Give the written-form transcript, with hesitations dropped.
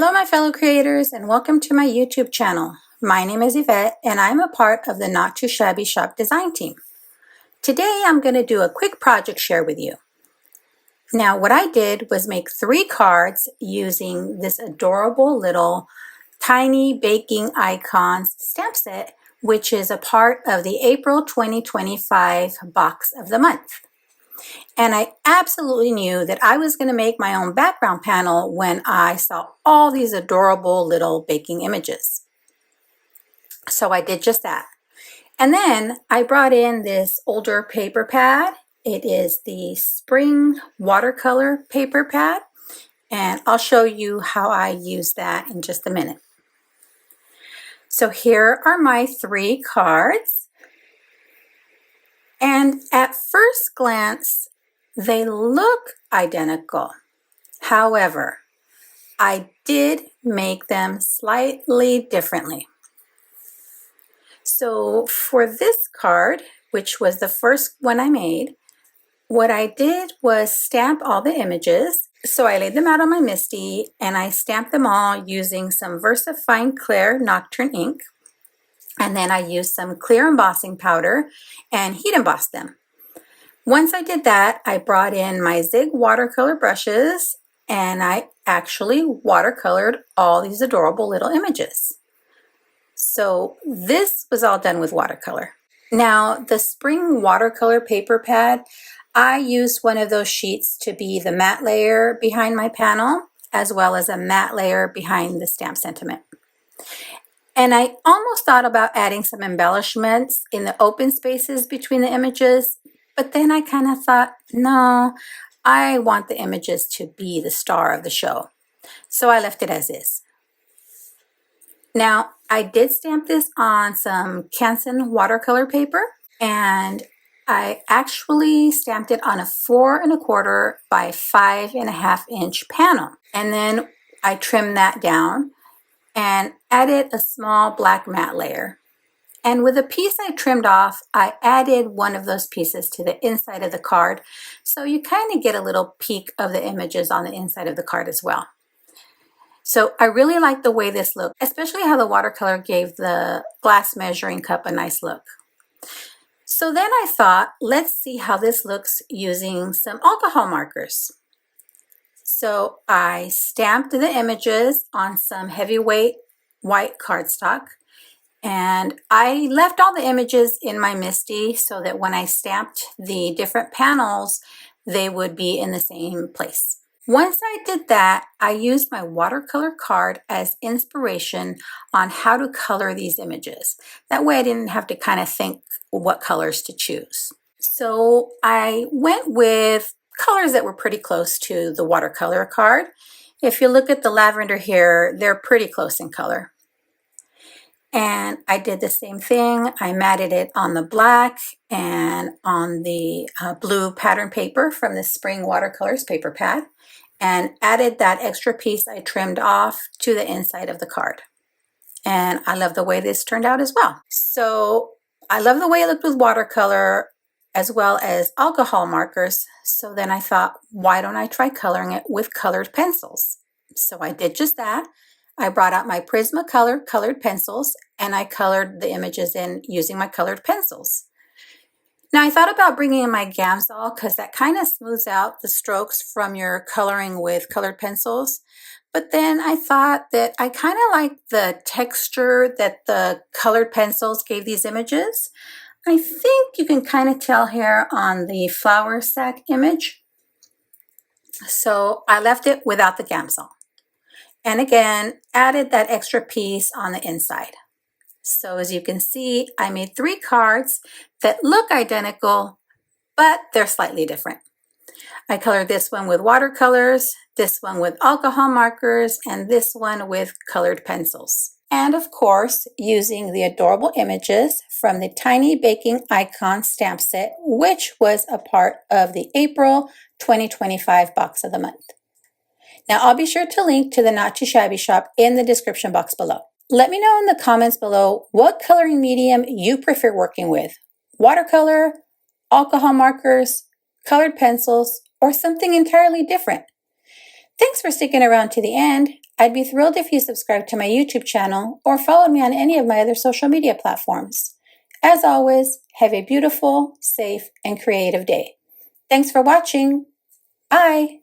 Hello my fellow creators and welcome to my YouTube channel. My name is Yvette and I'm a part of the Not2Shabby Shop design team. Today I'm going to do a quick project share with you. Now what I did was make 3 cards using this adorable little tiny baking icons stamp set, which is a part of the April 2025 box of the month. And I absolutely knew that I was going to make my own background panel when I saw all these adorable little baking images. So I did just that. And then I brought in this older paper pad. It is the Spring Watercolor paper pad. And I'll show you how I use that in just a minute. So here are my 3 cards. And at first glance, they look identical. However, I did make them slightly differently. So for this card, which was the first one I made, what I did was stamp all the images. So I laid them out on my MISTI and I stamped them all using some VersaFine Clear Nocturne ink. And then I used some clear embossing powder and heat embossed them. Once I did that, I brought in my Zig watercolor brushes and I actually watercolored all these adorable little images. So this was all done with watercolor. Now the Spring Watercolor paper pad, I used one of those sheets to be the matte layer behind my panel, as well as a matte layer behind the stamp sentiment. And I almost thought about adding some embellishments in the open spaces between the images, but then I kind of thought, no, I want the images to be the star of the show. So I left it as is. Now, I did stamp this on some Canson watercolor paper, and I actually stamped it on a 4 1/4 by 5 1/2 inch panel. And then I trimmed that down and added a small black matte layer. And with a piece I trimmed off, I added one of those pieces to the inside of the card, so you kind of get a little peek of the images on the inside of the card as well. So I really like the way this looked, especially how the watercolor gave the glass measuring cup a nice look. So then I thought, let's see how this looks using some alcohol markers. So I stamped the images on some heavyweight white cardstock. And I left all the images in my MISTI so that when I stamped the different panels, they would be in the same place. Once I did that, I used my watercolor card as inspiration on how to color these images. That way I didn't have to kind of think what colors to choose. So I went with colors that were pretty close to the watercolor card. If you look at the lavender here, they're pretty close in color. And I did the same thing. I matted it on the black and on the blue pattern paper from the Spring Watercolors paper pad and added that extra piece I trimmed off to the inside of the card. And I love the way this turned out as well. So I love the way it looked with watercolor as well as alcohol markers. So then I thought, why don't I try coloring it with colored pencils? So I did just that. I brought out my Prismacolor colored pencils and I colored the images in using my colored pencils. Now I thought about bringing in my Gamsol because that kind of smooths out the strokes from your coloring with colored pencils. But then I thought that I kind of like the texture that the colored pencils gave these images. I think you can kind of tell here on the flower sack image. So I left it without the Gamsol. And again, added that extra piece on the inside. So as you can see, I made 3 cards that look identical, but they're slightly different. I colored this one with watercolors, this one with alcohol markers, and this one with colored pencils. And of course, using the adorable images from the Tiny Baking Icon stamp set, which was a part of the April 2025 box of the month. Now, I'll be sure to link to the Not2Shabby Shop in the description box below. Let me know in the comments below what coloring medium you prefer working with. Watercolor, alcohol markers, colored pencils, or something entirely different. Thanks for sticking around to the end. I'd be thrilled if you subscribe to my YouTube channel or follow me on any of my other social media platforms. As always, have a beautiful, safe, and creative day. Thanks for watching. Bye!